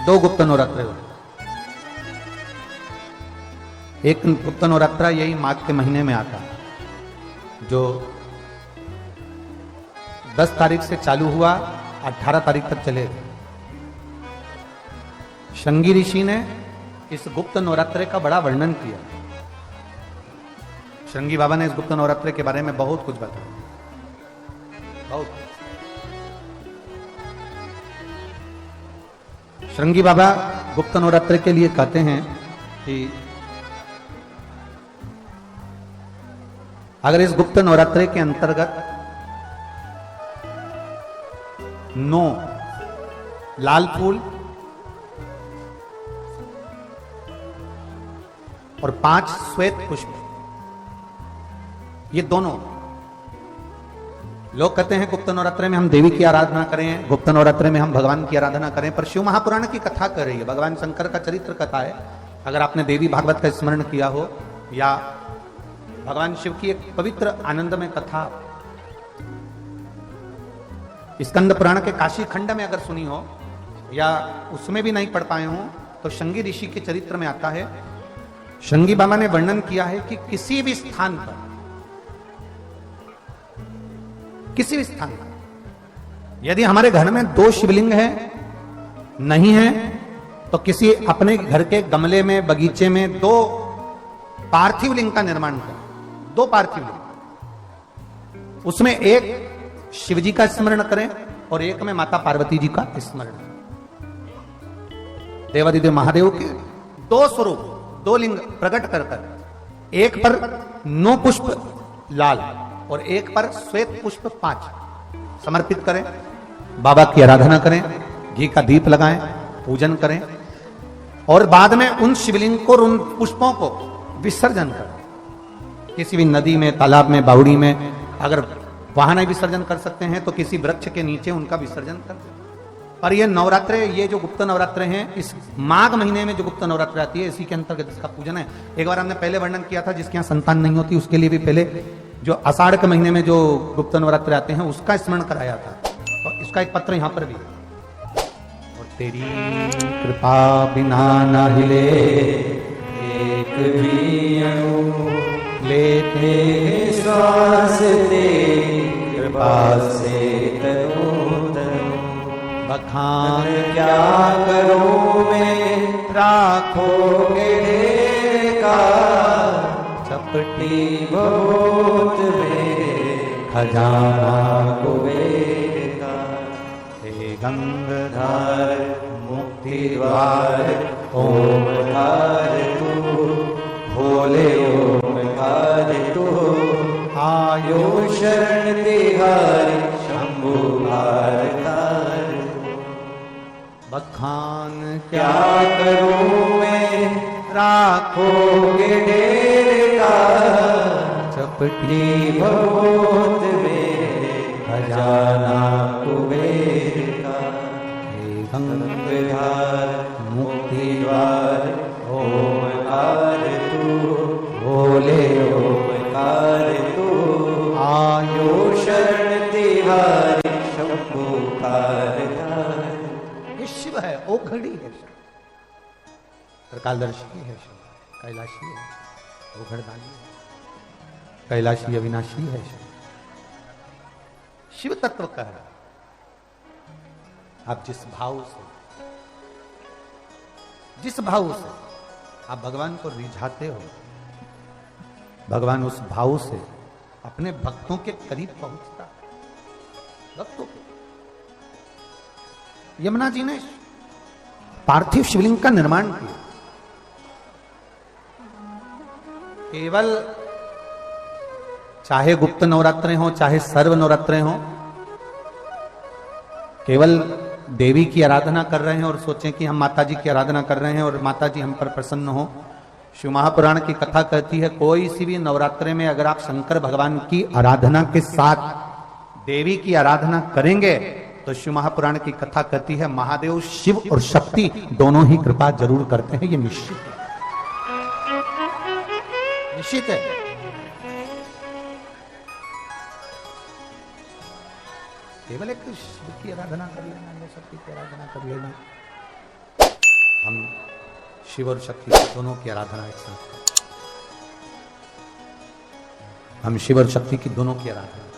दो गुप्त नवरात्र होते। एक गुप्त नवरात्रा यही माघ के महीने में आता है, जो 10 तारीख से चालू हुआ, 18 तारीख तक चलेगा। शृंगी ऋषि ने इस गुप्त नवरात्रे का बड़ा वर्णन किया। शृंगी बाबा ने इस गुप्त नवरात्रे के बारे में बहुत कुछ बताया, बहुत। शृंगी बाबा गुप्त नवरात्रे के लिए कहते हैं कि अगर इस गुप्त नवरात्रे के अंतर्गत 9 लाल फूल और 5 श्वेत पुष्प, ये दोनों, लोग कहते हैं गुप्त नवरात्रे में हम देवी की आराधना करें, गुप्त नवरात्रे में हम भगवान की आराधना करें, पर शिव महापुराण की कथा कर रही है, भगवान शंकर का चरित्र कथा है। अगर आपने देवी भागवत का स्मरण किया हो या भगवान शिव की एक पवित्र आनंदमय कथा स्कंद पुराण के काशी खंड में अगर सुनी हो या उसमें भी नहीं पढ़ पाए हो, तो शृंगी ऋषि के चरित्र में आता है। शृंगी बाबा ने वर्णन किया है कि किसी भी स्थान पर, किसी भी स्थान पर यदि हमारे घर में 2 शिवलिंग है, नहीं है, तो किसी अपने घर के गमले में, बगीचे में 2 पार्थिव लिंग का निर्माण करें। 2 पार्थिव लिंग, उसमें एक शिवजी का स्मरण करें और एक में माता पार्वती जी का स्मरण। देवादिदेव महादेव के 2 स्वरूप, 2 लिंग प्रकट कर कर, एक पर 9 पुष्प लाल और एक पर श्वेत पुष्प 5 समर्पित करें, बाबा की आराधना करें, घी का दीप लगाएं, पूजन करें और बाद में उन शिवलिंग को, उन पुष्पों को विसर्जन करें। किसी भी नदी में, तालाब में, बावड़ी में, अगर वहां नहीं विसर्जन कर सकते हैं तो किसी वृक्ष के नीचे उनका विसर्जन कर दें। पर ये नवरात्रे, ये जो गुप्त नवरात्रे हैं, इस माघ महीने में जो गुप्त नवरात्रे आती है, इसी के अंतर्गत इसका पूजन है। एक बार हमने पहले वर्णन किया था, जिसके यहाँ संतान नहीं होती उसके लिए भी पहले जो आषाढ़ के महीने में जो गुप्त नवरात्रे आते हैं उसका स्मरण कराया था, और इसका एक पत्र यहां पर भी है। और तेरी कृपा बिना न हिले एक भी अणु, लेते श्वास तेरी कृपा से तनु तनु। बखान क्या करूं मैं, राखोगे ढेर का, चपटी बहुत में खजाना कुबेर का। हे गंगाधर मुक्ति द्वार ओमकार तू, भोले ओमकार तू, आयो शरण तिहारी शंभु भारतार। बखान क्या करूं मैं, राखोगे ढेर का, चपटी बहुत में खजाना कुबेर का। हे गंगाधर मुक्ति द्वार ओमकार तू, भोले ओमकार तू, आयो शरण तिहारी शंभु भारतार। ये शिव है, ओघड़ी है, त्रिकालदर्शी है, कैलाशी है, ओघड़दानी है, कैलाशी अविनाशी है। शिव तत्व का है। आप जिस भाव से आप भगवान को रिझाते हो, भगवान उस भाव से अपने भक्तों के करीब पहुंचता है। भक्तों के यमुना जी ने पार्थिव शिवलिंग का निर्माण किया। केवल चाहे गुप्त नवरात्रे हो, चाहे सर्व नवरात्रे हो, केवल देवी की आराधना कर रहे हैं और सोचें कि हम माता जी की आराधना कर रहे हैं और माता जी हम पर प्रसन्न हो। शिव महापुराण की कथा कहती है, कोई सी भी नवरात्रे में अगर आप शंकर भगवान की आराधना के साथ देवी की आराधना करेंगे तो शिव महापुराण की कथा कहती है महादेव शिव और शक्ति दोनों ही कृपा जरूर करते हैं। ये निश्चित है, निश्चित है। केवल एक शिव की आराधना कर लेना या शक्ति की आराधना कर लेना, शिव और शक्ति की दोनों की आराधना एक साथ। हम शिव और शक्ति की दोनों की आराधना